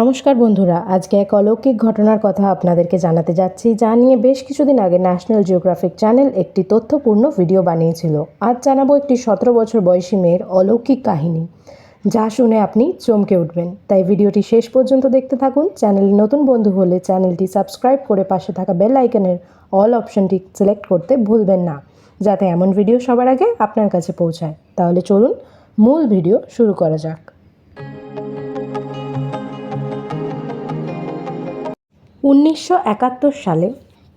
নমস্কার বন্ধুরা, আজকে এক অলৌকিক ঘটনার কথা আপনাদেরকে জানাতে যাচ্ছি, যা নিয়ে বেশ কিছুদিন আগে ন্যাশনাল জিওগ্রাফিক চ্যানেল একটি তথ্যপূর্ণ ভিডিও বানিয়েছিল। আজ জানাবো একটি 17 বছর বয়সী মেয়ের অলৌকিক কাহিনী, যা শুনে আপনি চমকে উঠবেন। তাই ভিডিওটি শেষ পর্যন্ত দেখতে থাকুন। চ্যানেলে নতুন বন্ধু হলে চ্যানেলটি সাবস্ক্রাইব করে পাশে থাকা বেল আইকনের অল অপশনটি সিলেক্ট করতে ভুলবেন না, যাতে এমন ভিডিও সবার আগে আপনার কাছে পৌঁছায়। তাহলে চলুন মূল ভিডিও শুরু করা যাক। 1971 সালে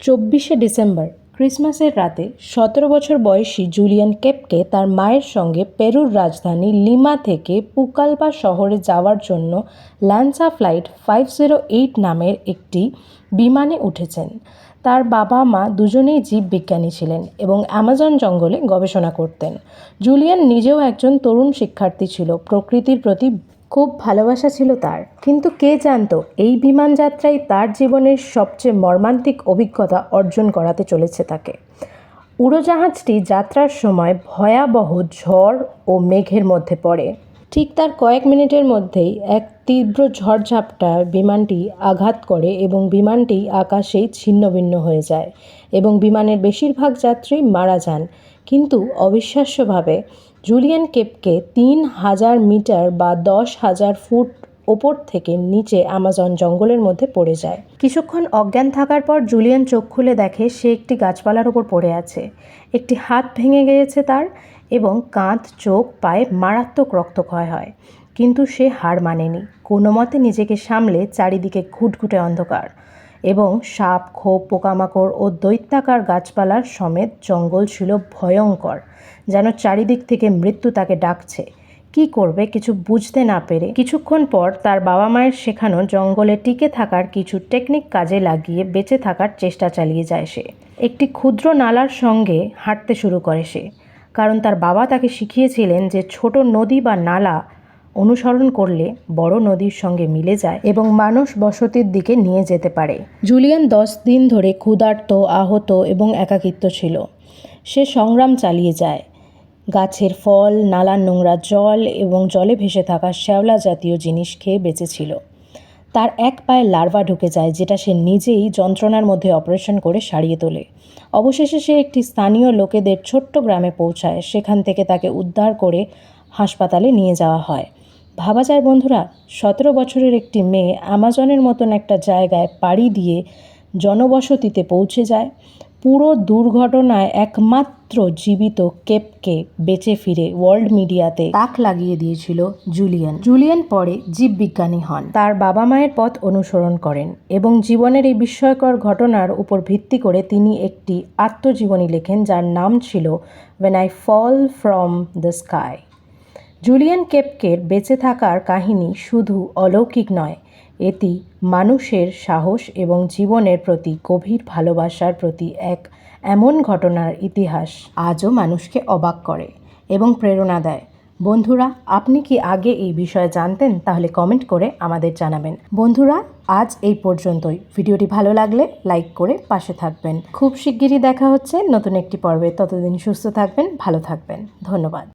24শে ডিসেম্বর ক্রিসমাসের রাতে 17 বছর বয়সী জুলিয়ান কেপকে তার মায়ের সঙ্গে পেরুর রাজধানী লিমা থেকে পুকালপা শহরে যাওয়ার জন্য ল্যান্সা ফ্লাইট 508 নামের একটি বিমানে উঠেছেন। তার বাবা মা দুজনেই জীববিজ্ঞানী ছিলেন এবং অ্যামাজন জঙ্গলে গবেষণা করতেন। জুলিয়ান নিজেও একজন তরুণ শিক্ষার্থী ছিল। প্রকৃতির প্রতি খুব ভালোবাসা ছিল তার, কিন্তু কে জানতো এই বিমান যাত্রাই তার জীবনের সবচেয়ে মর্মান্তিক অভিজ্ঞতা অর্জন করাতে চলেছে তাকে। উড়োজাহাজটি যাত্রার সময় ভয়াবহ ঝড় ও মেঘের মধ্যে পড়ে। ঠিক তার কয়েক মিনিটের মধ্যেই এক তীব্র ঝড়ঝাপটা বিমানটি আঘাত করে এবং বিমানটি আকাশেই ছিন্নভিন্ন হয়ে যায় এবং বিমানের বেশিরভাগ যাত্রী মারা যান। কিন্তু অবিশ্বাস্যভাবে জুলিয়ান কেপকে 3000 মিটার বা 10,000 ফুট ওপর থেকে নিচে অ্যামাজন জঙ্গলের মধ্যে পড়ে যায়। কিছুক্ষণ অজ্ঞান থাকার পর জুলিয়ান চোখ খুলে দেখে সে একটি গাছপালার ওপর পড়ে আছে। একটি হাত ভেঙে গিয়েছে তার এবং কাঁধ, চোখ, পায়ে মারাত্মক রক্তক্ষয় হয়। কিন্তু সে হার মানেনি। কোনো মতে নিজেকে সামলে চারিদিকে ঘুটঘুটে অন্ধকার এবং সাপ, খোপ, পোকামাকড় ও দৈত্যাকার গাছপালার সমেত জঙ্গল ছিল ভয়ঙ্কর, যেন চারিদিক থেকে মৃত্যু তাকে ডাকছে। কি করবে কিছু বুঝতে না পেরে কিছুক্ষণ পর তার বাবা মায়ের শেখানো জঙ্গলে টিকে থাকার কিছু টেকনিক কাজে লাগিয়ে বেঁচে থাকার চেষ্টা চালিয়ে যায় সে। একটি ক্ষুদ্র নালার সঙ্গে হাঁটতে শুরু করে সে, কারণ তার বাবা তাকে শিখিয়েছিলেন যে ছোট নদী বা নালা অনুসরণ করলে বড় নদীর সঙ্গে মিলে যায় এবং মানুষ বসতির দিকে নিয়ে যেতে পারে। জুলিয়ান 10 দিন ধরে ক্ষুধার্ত, আহত এবং একাকিত্ব ছিল। সে সংগ্রাম চালিয়ে যায়। গাছের ফল, নালার নোংরা জল এবং জলে ভেসে থাকা শ্যাওলা জাতীয় জিনিস খেয়ে বেঁচেছিল। তার এক পায়ে লার্ভা ঢুকে যায়, যেটা সে নিজেই যন্ত্রণার মধ্যে অপারেশন করে সারিয়ে তোলে। অবশেষে সে একটি স্থানীয় লোকেদের ছোট্ট গ্রামে পৌঁছায়। সেখান থেকে তাকে উদ্ধার করে হাসপাতালে নিয়ে যাওয়া হয়। ভাবা যায় বন্ধুরা, 17 বছরের একটি মেয়ে অ্যামাজনের মতন একটা জায়গায় পাড়ি দিয়ে জনবসতিতে পৌঁছে যায়। পুরো দুর্ঘটনায় একমাত্র জীবিত কেপকে বেঁচে ফিরে ওয়ার্ল্ড মিডিয়াতে তাক লাগিয়ে দিয়েছিল জুলিয়ান পরে জীববিজ্ঞানী হন। তার বাবা মায়ের পথ অনুসরণ করেন এবং জীবনের এই বিস্ময়কর ঘটনার উপর ভিত্তি করে তিনি একটি আত্মজীবনী লেখেন, যার নাম ছিল When I Fall From the Sky। Juliane কেপকের বেঁচে থাকার কাহিনী শুধু অলৌকিক নয়, এটি মানুষের সাহস এবং জীবনের প্রতি গভীর ভালোবাসার প্রতি এক এমন ঘটনার ইতিহাস আজও মানুষকে অবাক করে এবং প্রেরণা দেয়। বন্ধুরা, আপনি কি আগে এই বিষয়ে জানতেন? তাহলে কমেন্ট করে আমাদের জানাবেন। বন্ধুরা, আজ এই পর্যন্তই। ভিডিওটি ভালো লাগলে লাইক করে পাশে থাকবেন। খুব শিগগিরই দেখা হচ্ছে নতুন একটি পর্বে। ততদিন সুস্থ থাকবেন, ভালো থাকবেন। ধন্যবাদ।